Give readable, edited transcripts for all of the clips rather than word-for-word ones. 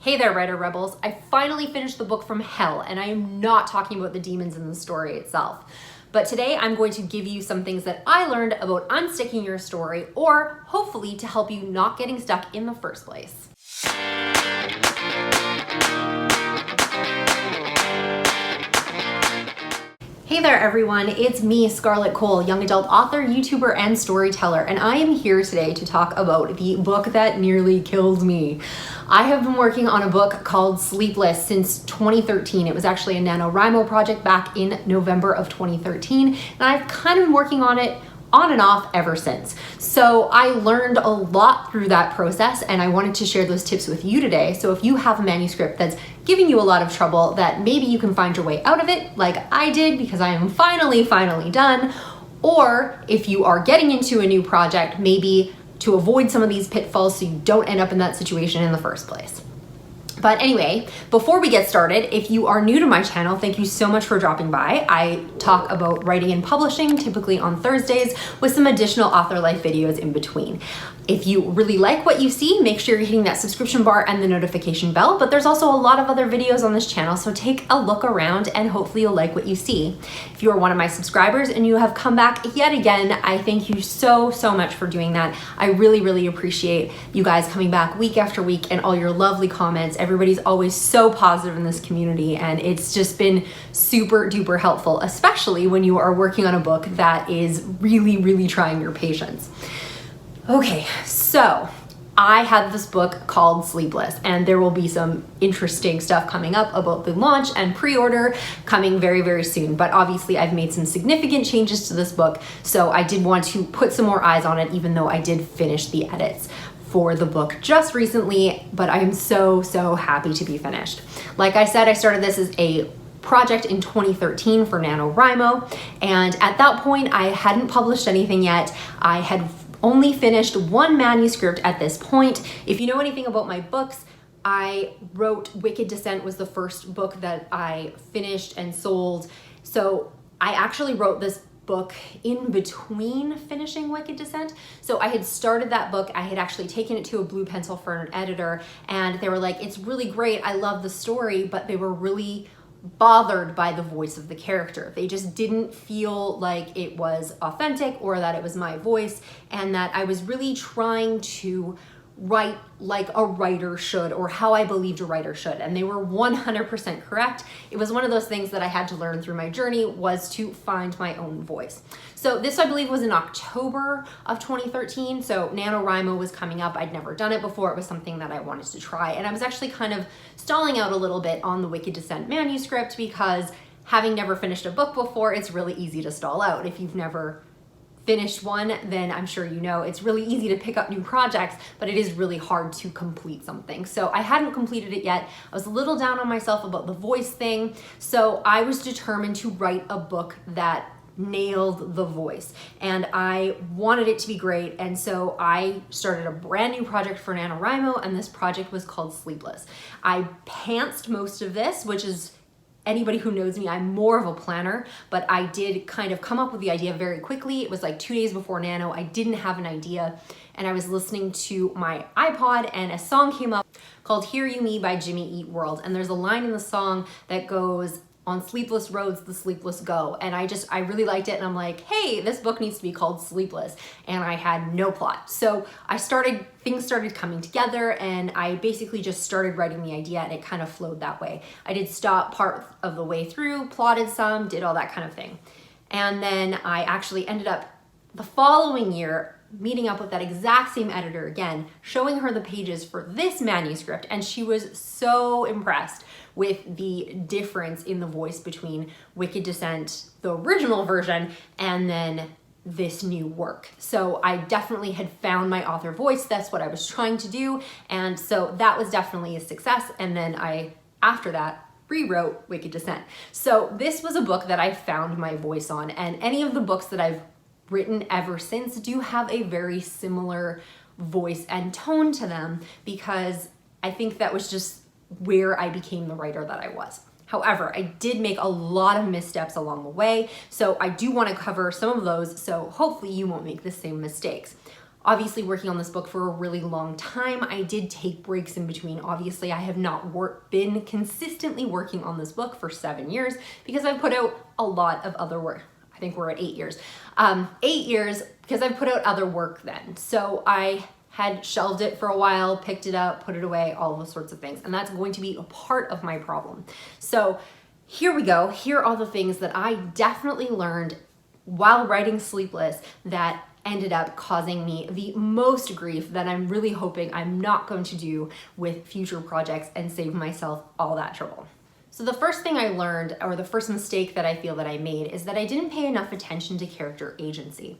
Hey there, writer rebels. I finally finished the book from hell, and I am not talking about the demons in the story itself. But today I'm going to give you some things that I learned about unsticking your story, or hopefully to help you not getting stuck in the first place. Hey there everyone, it's me, Scarlett Kol, young adult author, YouTuber, and storyteller, and I am here today to talk about the book that nearly killed me. I have been working on a book called Sleepless since 2013. It was actually a Nanowrimo project back in November of 2013, and I've kind of been working on it on and off ever since. So I learned a lot through that process, and I wanted to share those tips with you today. So if you have a manuscript that's giving you a lot of trouble, that maybe you can find your way out of it like I did, because I am finally done. Or if you are getting into a new project, maybe to avoid some of these pitfalls so you don't end up in that situation in the first place. But anyway, before we get started, if you are new to my channel, thank you so much for dropping by. I talk about writing and publishing, typically on Thursdays, with some additional author life videos in between. If you really like what you see, make sure you're hitting that subscription bar and the notification bell, but there's also a lot of other videos on this channel, so take a look around and hopefully you'll like what you see. If you are one of my subscribers and you have come back yet again, I thank you so much for doing that. I really appreciate you guys coming back week after week and all your lovely comments. Everybody's always so positive in this community, and it's just been super duper helpful, especially when you are working on a book that is really trying your patience. Okay, so I have this book called Sleepless, and there will be some interesting stuff coming up about the launch and pre-order coming very soon. But obviously I've made some significant changes to this book, so I did want to put some more eyes on it, even though I did finish the edits for the book just recently, but I am so happy to be finished. Like I said, I started this as a project in 2013 for Nanowrimo, and at that point I hadn't published anything yet. I had only finished one manuscript at this point. If you know anything about my books, I wrote Wicked Descent was the first book that I finished and sold. So I actually wrote this book in between finishing Wicked Descent. So I had started that book, I had actually taken it to a blue pencil for an editor, and they were like, it's really great, I love the story, but they were really bothered by the voice of the character. They just didn't feel like it was authentic or that it was my voice, and that I was really trying to write like a writer should, or how I believed a writer should, and they were 100% correct. It was one of those things that I had to learn through my journey, was to find my own voice. So this, I believe, was in October of 2013, so Nanowrimo was coming up. I'd never done it before. It was something that I wanted to try, and I was actually kind of stalling out a little bit on the Wicked Descent manuscript, because having never finished a book before, it's really easy to stall out. If you've never finished one, then I'm sure you know it's really easy to pick up new projects, but it is really hard to complete something. So I hadn't completed it yet. I was a little down on myself about the voice thing, so I was determined to write a book that nailed the voice, and I wanted it to be great, and so I started a brand new project for Nanowrimo, and this project was called Sleepless. I pantsed most of this, which is, anybody who knows me, I'm more of a planner, but I did kind of come up with the idea very quickly. It was like 2 days before Nano. I didn't have an idea, and I was listening to my iPod, and a song came up called Hear You Me by Jimmy Eat World, and there's a line in the song that goes, on sleepless roads, the sleepless go. And I really liked it, and I'm like, hey, this book needs to be called Sleepless. And I had no plot. So things started coming together, and I basically just started writing the idea, and it kind of flowed that way. I did stop part of the way through, plotted some, did all that kind of thing. And then I actually ended up the following year meeting up with that exact same editor again, showing her the pages for this manuscript, and she was so impressed with the difference in the voice between Wicked Descent, the original version, and then this new work. So I definitely had found my author voice. That's what I was trying to do, and so that was definitely a success. And then I, after that, rewrote Wicked Descent. So this was a book that I found my voice on, and any of the books that I've written ever since do have a very similar voice and tone to them, because I think that was just where I became the writer that I was. However, I did make a lot of missteps along the way, so I do want to cover some of those, so hopefully you won't make the same mistakes. obviously working on this book for a really long time. I did take breaks in between. Obviously, I have not been consistently working on this book for 7 years because I've put out a lot of other work. I think we're at 8 years. 8 years because I've put out other work then. So I had shelved it for a while, picked it up, put it away, all those sorts of things. And that's going to be a part of my problem. So here we go. Here are all the things that I definitely learned while writing Sleepless that ended up causing me the most grief that I'm really hoping I'm not going to do with future projects and save myself all that trouble. So the first thing I learned, or the first mistake that I feel that I made, is that I didn't pay enough attention to character agency.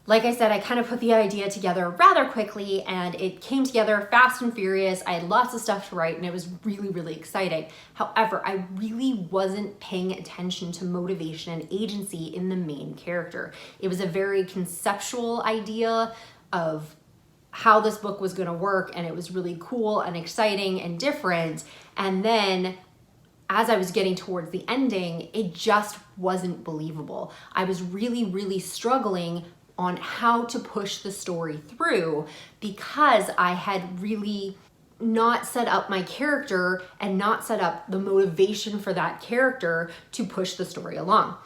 Like I said, I kind of put the idea together rather quickly and it came together fast and furious. I had lots of stuff to write and it was really, really exciting. However, I really wasn't paying attention to motivation and agency in the main character. It was a very conceptual idea of how this book was going to work, and it was really cool and exciting and different. And then as I was getting towards the ending, it just wasn't believable. I was really, really struggling on how to push the story through because I had really not set up my character and not set up the motivation for that character to push the story along.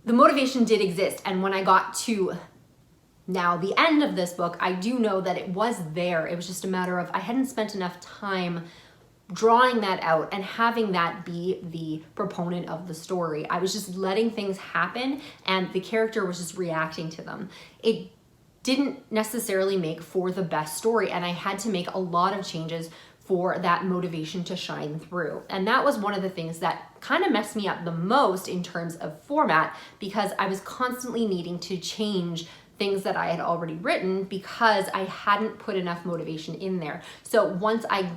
The motivation did exist, and when I got to now the end of this book, I do know that it was there. It was just a matter of I hadn't spent enough time drawing that out and having that be the proponent of the story. I was just letting things happen and the character was just reacting to them. It didn't necessarily make for the best story, and I had to make a lot of changes for that motivation to shine through. And that was one of the things that kind of messed me up the most in terms of format, because I was constantly needing to change things that I had already written because I hadn't put enough motivation in there. So once I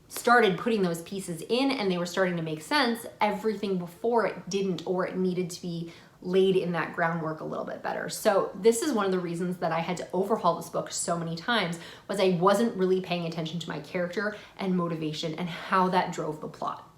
started putting those pieces in and they were starting to make sense, everything before it didn't, or it needed to be laid in that groundwork a little bit better. So this is one of the reasons that I had to overhaul this book so many times, was I wasn't really paying attention to my character and motivation and how that drove the plot.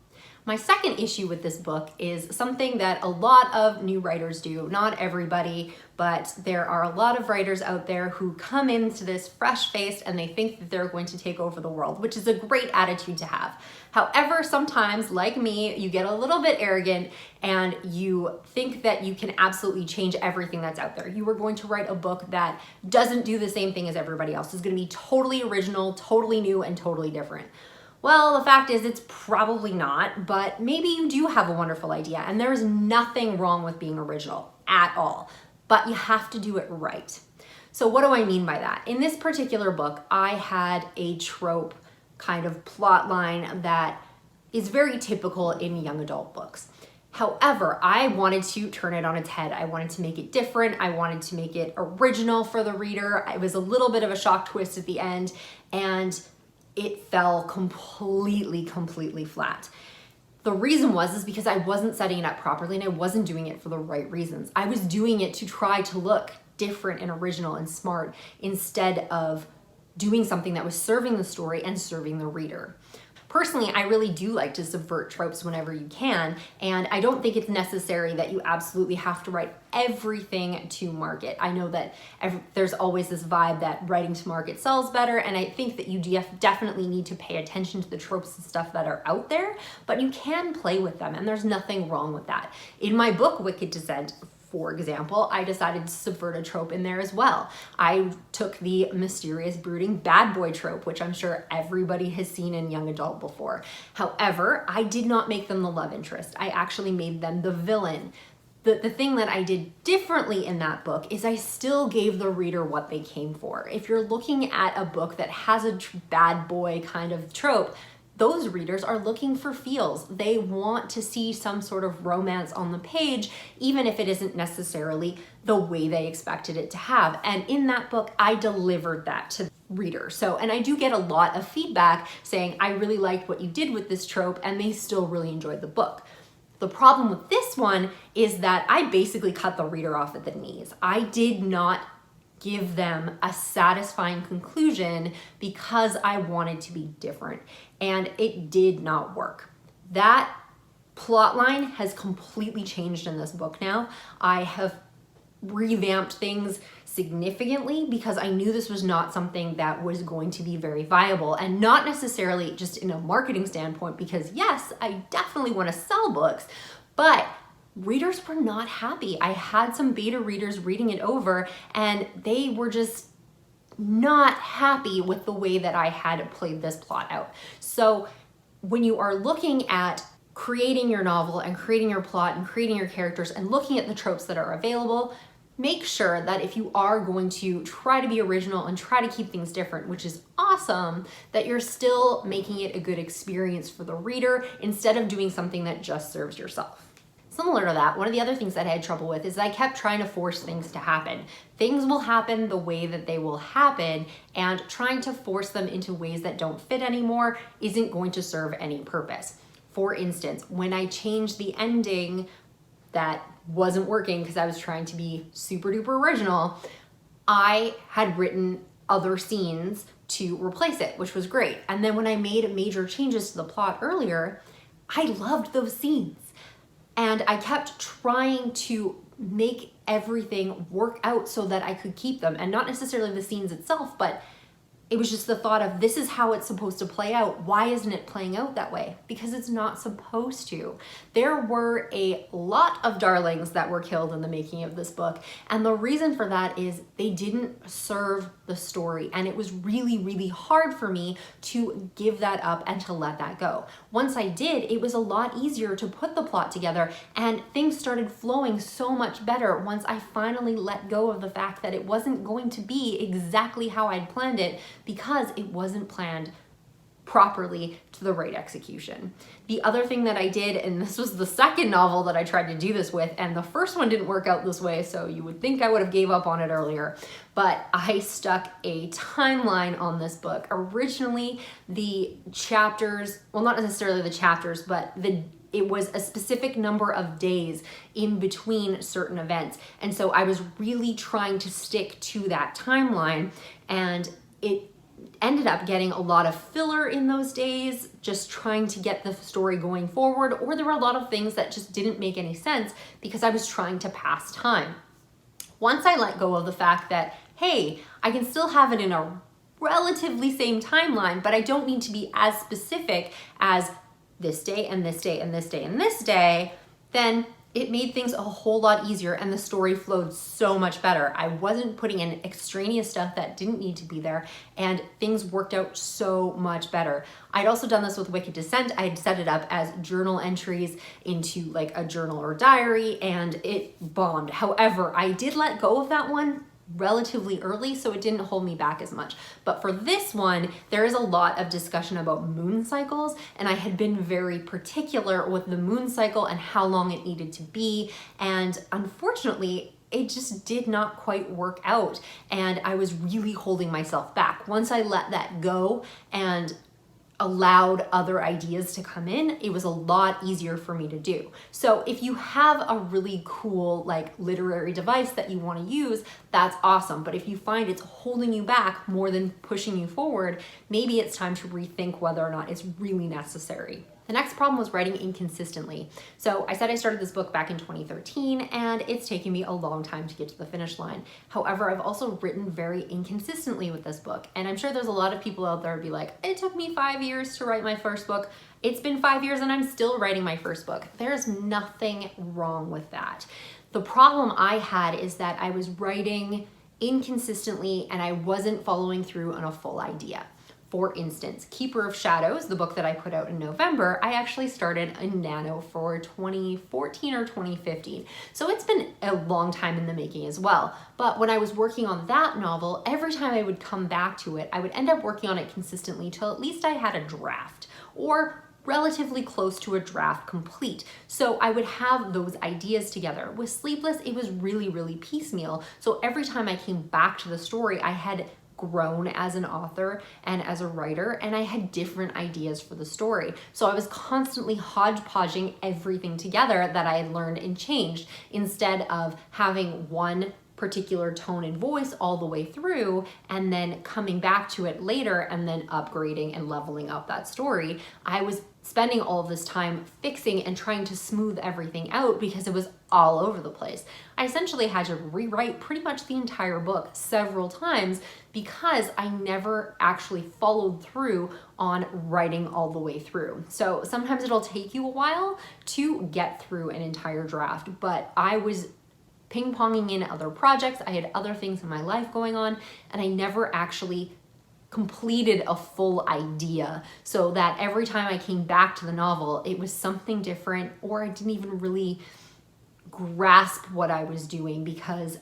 My second issue with this book is something that a lot of new writers do. Not everybody, but there are a lot of writers out there who come into this fresh-faced and they think that they're going to take over the world, which is a great attitude to have. However, sometimes, like me, you get a little bit arrogant and you think that you can absolutely change everything that's out there. You are going to write a book that doesn't do the same thing as everybody else. It's going to be totally original, totally new, and totally different. Well, the fact is it's probably not, but maybe you do have a wonderful idea, and there is nothing wrong with being original at all, but you have to do it right. So what do I mean by that? In this particular book, I had a trope kind of plot line that is very typical in young adult books. However, I wanted to turn it on its head. I wanted to make it different. I wanted to make it original for the reader. It was a little bit of a shock twist at the end, and it fell completely flat. The reason is because I wasn't setting it up properly and I wasn't doing it for the right reasons. I was doing it to try to look different and original and smart instead of doing something that was serving the story and serving the reader. Personally, I really do like to subvert tropes whenever you can, and I don't think it's necessary that you absolutely have to write everything to market. I know that there's always this vibe that writing to market sells better, and I think that you definitely need to pay attention to the tropes and stuff that are out there, but you can play with them, and there's nothing wrong with that. In my book, Wicked Descent, for example, I decided to subvert a trope in there as well. I took the mysterious, brooding bad boy trope, which I'm sure everybody has seen in young adult before. However, I did not make them the love interest. I actually made them the villain. The thing that I did differently in that book is I still gave the reader what they came for. If you're looking at a book that has a bad boy kind of trope, those readers are looking for feels. They want to see some sort of romance on the page, even if it isn't necessarily the way they expected it to have. And in that book, I delivered that to the reader. And I do get a lot of feedback saying, I really liked what you did with this trope, and they still really enjoyed the book. The problem with this one is that I basically cut the reader off at the knees. I did not give them a satisfying conclusion because I wanted to be different, and it did not work. That plot line has completely changed in this book now. I have revamped things significantly because I knew this was not something that was going to be very viable, and not necessarily just in a marketing standpoint, because yes, I definitely want to sell books, but readers were not happy. I had some beta readers reading it over and they were just not happy with the way that I had played this plot out. So when you are looking at creating your novel and creating your plot and creating your characters and looking at the tropes that are available, make sure that if you are going to try to be original and try to keep things different, which is awesome, that you're still making it a good experience for the reader instead of doing something that just serves yourself. Similar to that, one of the other things that I had trouble with is I kept trying to force things to happen. Things will happen the way that they will happen, and trying to force them into ways that don't fit anymore isn't going to serve any purpose. For instance, when I changed the ending that wasn't working because I was trying to be super duper original, I had written other scenes to replace it, which was great. And then when I made major changes to the plot earlier, I loved those scenes. And I kept trying to make everything work out so that I could keep them, and not necessarily the scenes itself, but it was just the thought of, this is how it's supposed to play out. Why isn't it playing out that way? Because it's not supposed to. There were a lot of darlings that were killed in the making of this book. And the reason for that is they didn't serve the story. And it was really, really hard for me to give that up and to let that go. Once I did, it was a lot easier to put the plot together, and things started flowing so much better once I finally let go of the fact that it wasn't going to be exactly how I'd planned it, because it wasn't planned properly to the right execution. The other thing that I did, and this was the second novel that I tried to do this with, and the first one didn't work out this way, so you would think I would have gave up on it earlier, but I stuck a timeline on this book. Originally, the chapters, well, not necessarily the chapters, but it was a specific number of days in between certain events. And so I was really trying to stick to that timeline, and it ended up getting a lot of filler in those days, just trying to get the story going forward, or there were a lot of things that just didn't make any sense because I was trying to pass time. Once I let go of the fact that, hey, I can still have it in a relatively same timeline, but I don't need to be as specific as this day and this day and this day and this day, then it made things a whole lot easier and the story flowed so much better. I wasn't putting in extraneous stuff that didn't need to be there, and things worked out so much better. I'd also done this with Wicked Descent. I had set it up as journal entries into like a journal or diary, and it bombed. However, I did let go of that one relatively early, so it didn't hold me back as much. But for this one, there is a lot of discussion about moon cycles, and I had been very particular with the moon cycle and how long it needed to be, and unfortunately, it just did not quite work out, and I was really holding myself back. Once I let that go and allowed other ideas to come in, it was a lot easier for me to do. So if you have a really cool like literary device that you want to use, that's awesome. But if you find it's holding you back more than pushing you forward, maybe it's time to rethink whether or not it's really necessary. The next problem was writing inconsistently. So I said I started this book back in 2013, and it's taken me a long time to get to the finish line. However, I've also written very inconsistently with this book, and I'm sure there's a lot of people out there who'd be like, it took me 5 years to write my first book. It's been 5 years and I'm still writing my first book. There's nothing wrong with that. The problem I had is that I was writing inconsistently and I wasn't following through on a full idea. For instance, Keeper of Shadows, the book that I put out in November, I actually started in Nano for 2014 or 2015. So it's been a long time in the making as well. But when I was working on that novel, every time I would come back to it, I would end up working on it consistently till at least I had a draft, or relatively close to a draft complete. So I would have those ideas together. With Sleepless, it was really, really piecemeal. So every time I came back to the story, I had grown as an author and as a writer, and I had different ideas for the story. So I was constantly hodgepodging everything together that I had learned and changed, instead of having one particular tone and voice all the way through and then coming back to it later and then upgrading and leveling up that story. I was spending all of this time fixing and trying to smooth everything out because it was all over the place. I essentially had to rewrite pretty much the entire book several times because I never actually followed through on writing all the way through. So sometimes it'll take you a while to get through an entire draft, but I was ping-ponging in other projects. I had other things in my life going on, and I never actually completed a full idea, so that every time I came back to the novel, it was something different, or I didn't even really grasp what I was doing because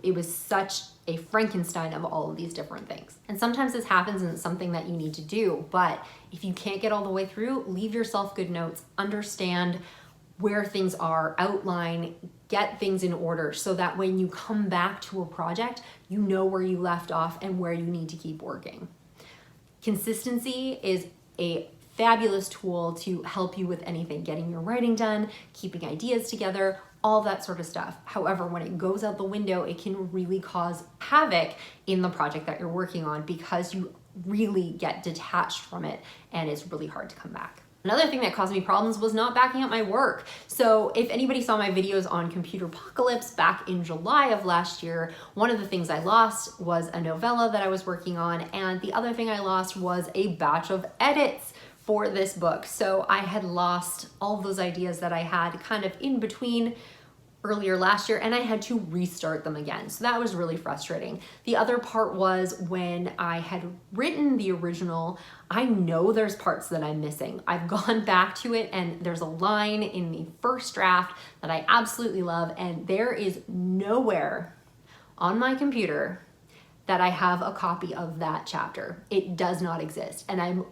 it was such a Frankenstein of all of these different things. And sometimes this happens and it's something that you need to do, but if you can't get all the way through, leave yourself good notes, understand where things are, outline, get things in order so that when you come back to a project, you know where you left off and where you need to keep working. Consistency is a fabulous tool to help you with anything, getting your writing done, keeping ideas together, all that sort of stuff. However, when it goes out the window, it can really cause havoc in the project that you're working on because you really get detached from it and it's really hard to come back. Another thing that caused me problems was not backing up my work. So if anybody saw my videos on Computer Apocalypse back in July of last year, one of the things I lost was a novella that I was working on, and the other thing I lost was a batch of edits for this book. So I had lost all of those ideas that I had kind of in between earlier last year, and I had to restart them again. So that was really frustrating. The other part was when I had written the original, I know there's parts that I'm missing. I've gone back to it and there's a line in the first draft that I absolutely love, and there is nowhere on my computer that I have a copy of that chapter. It does not exist, and I'm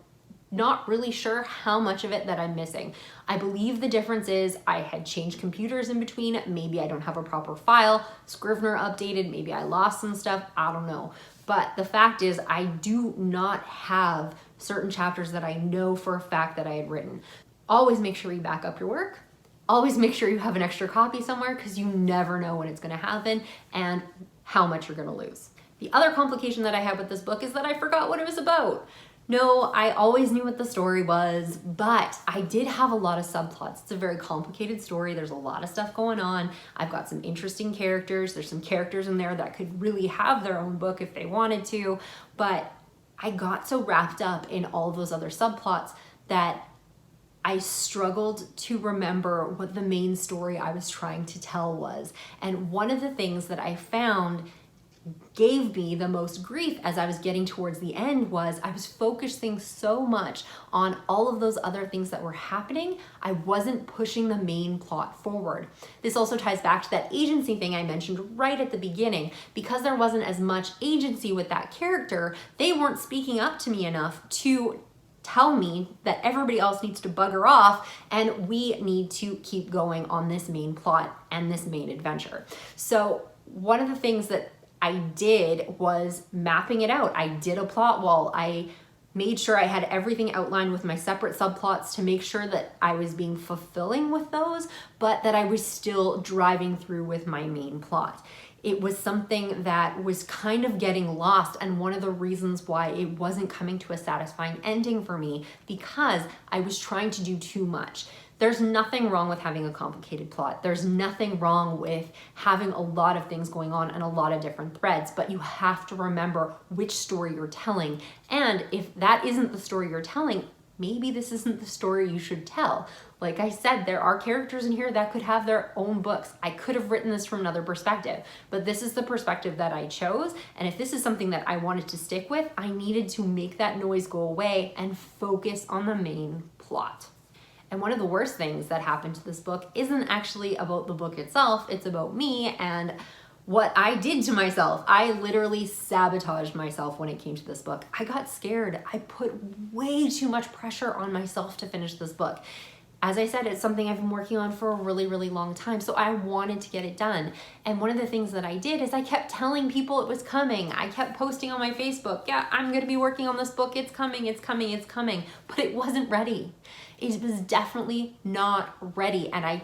not really sure how much of it that I'm missing. I believe the difference is I had changed computers in between. Maybe I don't have a proper file. Scrivener updated. Maybe I lost some stuff. I don't know. But the fact is I do not have certain chapters that I know for a fact that I had written. Always make sure you back up your work. Always make sure you have an extra copy somewhere because you never know when it's going to happen and how much you're going to lose. The other complication that I had with this book is that I forgot what it was about. No, I always knew what the story was, but I did have a lot of subplots. It's a very complicated story. There's a lot of stuff going on. I've got some interesting characters. There's some characters in there that could really have their own book if they wanted to, but I got so wrapped up in all those other subplots that I struggled to remember what the main story I was trying to tell was. And one of the things that I found gave me the most grief as I was getting towards the end was I was focusing so much on all of those other things that were happening, I wasn't pushing the main plot forward. This also ties back to that agency thing I mentioned right at the beginning. Because there wasn't as much agency with that character, they weren't speaking up to me enough to tell me that everybody else needs to bugger off and we need to keep going on this main plot and this main adventure. So one of the things that I did was mapping it out. I did a plot wall. I made sure I had everything outlined with my separate subplots to make sure that I was being fulfilling with those, but that I was still driving through with my main plot. It was something that was kind of getting lost, and one of the reasons why it wasn't coming to a satisfying ending for me, because I was trying to do too much. There's nothing wrong with having a complicated plot. There's nothing wrong with having a lot of things going on and a lot of different threads, but you have to remember which story you're telling. And if that isn't the story you're telling, maybe this isn't the story you should tell. Like I said, there are characters in here that could have their own books. I could have written this from another perspective, but this is the perspective that I chose. And if this is something that I wanted to stick with, I needed to make that noise go away and focus on the main plot. And one of the worst things that happened to this book isn't actually about the book itself, it's about me and what I did to myself. I literally sabotaged myself when it came to this book. I got scared. I put way too much pressure on myself to finish this book. As I said, it's something I've been working on for a really, really long time, so I wanted to get it done. And one of the things that I did is I kept telling people it was coming. I kept posting on my Facebook, yeah, I'm gonna be working on this book, it's coming, it's coming, it's coming, but it wasn't ready. It was definitely not ready, and I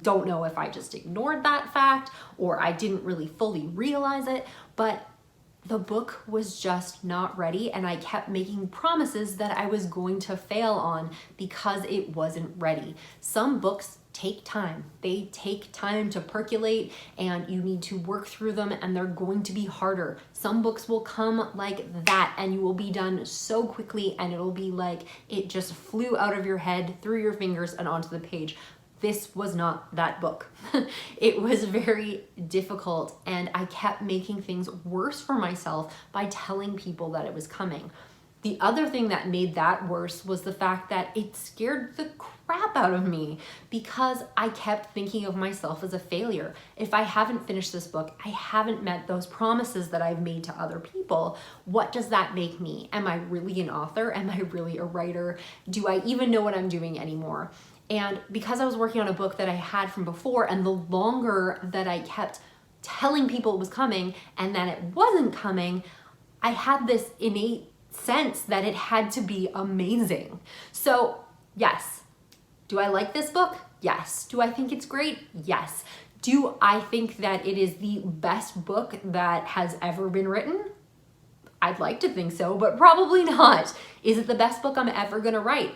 don't know if I just ignored that fact or I didn't really fully realize it, but the book was just not ready, and I kept making promises that I was going to fail on because it wasn't ready. Some books take time. They take time to percolate, and you need to work through them, and they're going to be harder. Some books will come like that, and you will be done so quickly, and it'll be like it just flew out of your head, through your fingers, and onto the page. This was not that book. It was very difficult, and I kept making things worse for myself by telling people that it was coming. The other thing that made that worse was the fact that it scared the crap out of me because I kept thinking of myself as a failure. If I haven't finished this book, I haven't met those promises that I've made to other people. What does that make me? Am I really an author? Am I really a writer? Do I even know what I'm doing anymore? And because I was working on a book that I had from before, and the longer that I kept telling people it was coming and then it wasn't coming, I had this innate sense that it had to be amazing. So yes, do I like this book? Yes. Do I think it's great? Yes. Do I think that it is the best book that has ever been written? I'd like to think so, but probably not. Is it the best book I'm ever gonna write?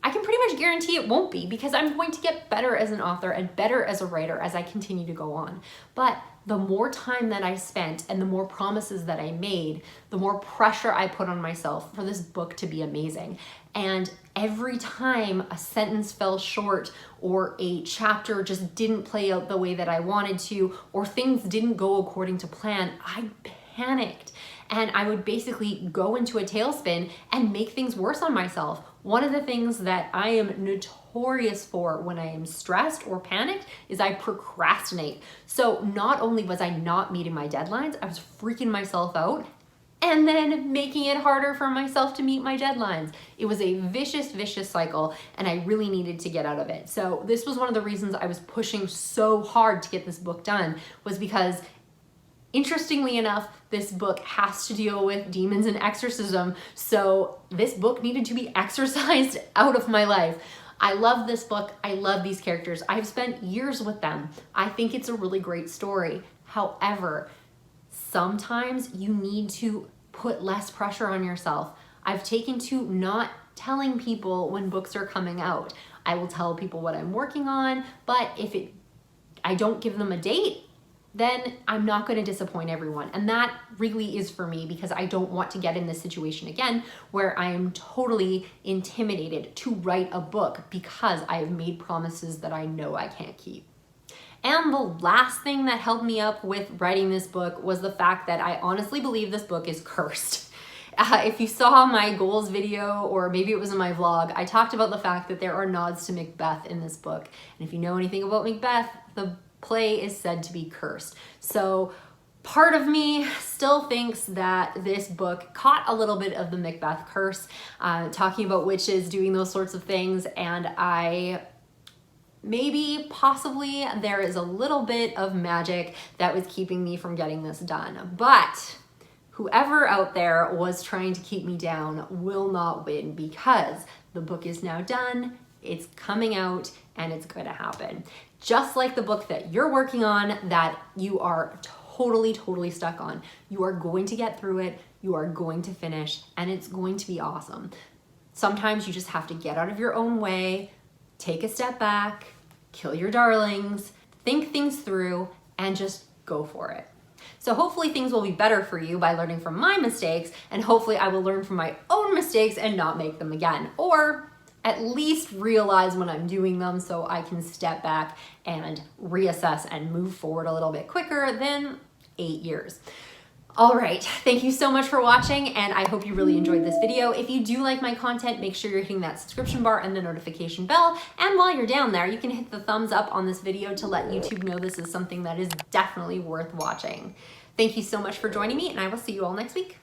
I can pretty much guarantee it won't be, because I'm going to get better as an author and better as a writer as I continue to go on. But the more time that I spent and the more promises that I made, the more pressure I put on myself for this book to be amazing. And every time a sentence fell short, or a chapter just didn't play out the way that I wanted to, or things didn't go according to plan, I panicked. And I would basically go into a tailspin and make things worse on myself. One of the things that I am notorious for when I am stressed or panicked is I procrastinate. So not only was I not meeting my deadlines, I was freaking myself out and then making it harder for myself to meet my deadlines. It was a vicious, vicious cycle, and I really needed to get out of it. So this was one of the reasons I was pushing so hard to get this book done, was because interestingly enough, this book has to deal with demons and exorcism, so this book needed to be exorcised out of my life. I love this book. I love these characters. I've spent years with them. I think it's a really great story. However, sometimes you need to put less pressure on yourself. I've taken to not telling people when books are coming out. I will tell people what I'm working on, but if I don't give them a date, then I'm not going to disappoint everyone. And that really is for me, because I don't want to get in this situation again where I am totally intimidated to write a book because I have made promises that I know I can't keep. And the last thing that held me up with writing this book was the fact that I honestly believe this book is cursed. If you saw my goals video, or maybe it was in my vlog, I talked about the fact that there are nods to Macbeth in this book. And if you know anything about Macbeth, the play is said to be cursed. So part of me still thinks that this book caught a little bit of the Macbeth curse, talking about witches doing those sorts of things, and possibly there is a little bit of magic that was keeping me from getting this done. But whoever out there was trying to keep me down will not win, because the book is now done, it's coming out, and it's going to happen. Just like the book that you're working on that you are totally stuck on. You are going to get through it, you are going to finish, and it's going to be awesome. Sometimes you just have to get out of your own way, take a step back, kill your darlings, think things through, and just go for it. So hopefully things will be better for you by learning from my mistakes, and hopefully I will learn from my own mistakes and not make them again, or at least realize when I'm doing them so I can step back and reassess and move forward a little bit quicker than 8 years. All right, thank you so much for watching, and I hope you really enjoyed this video. If you do like my content, make sure you're hitting that subscription bar and the notification bell. And while you're down there, you can hit the thumbs up on this video to let YouTube know this is something that is definitely worth watching. Thank you so much for joining me, and I will see you all next week.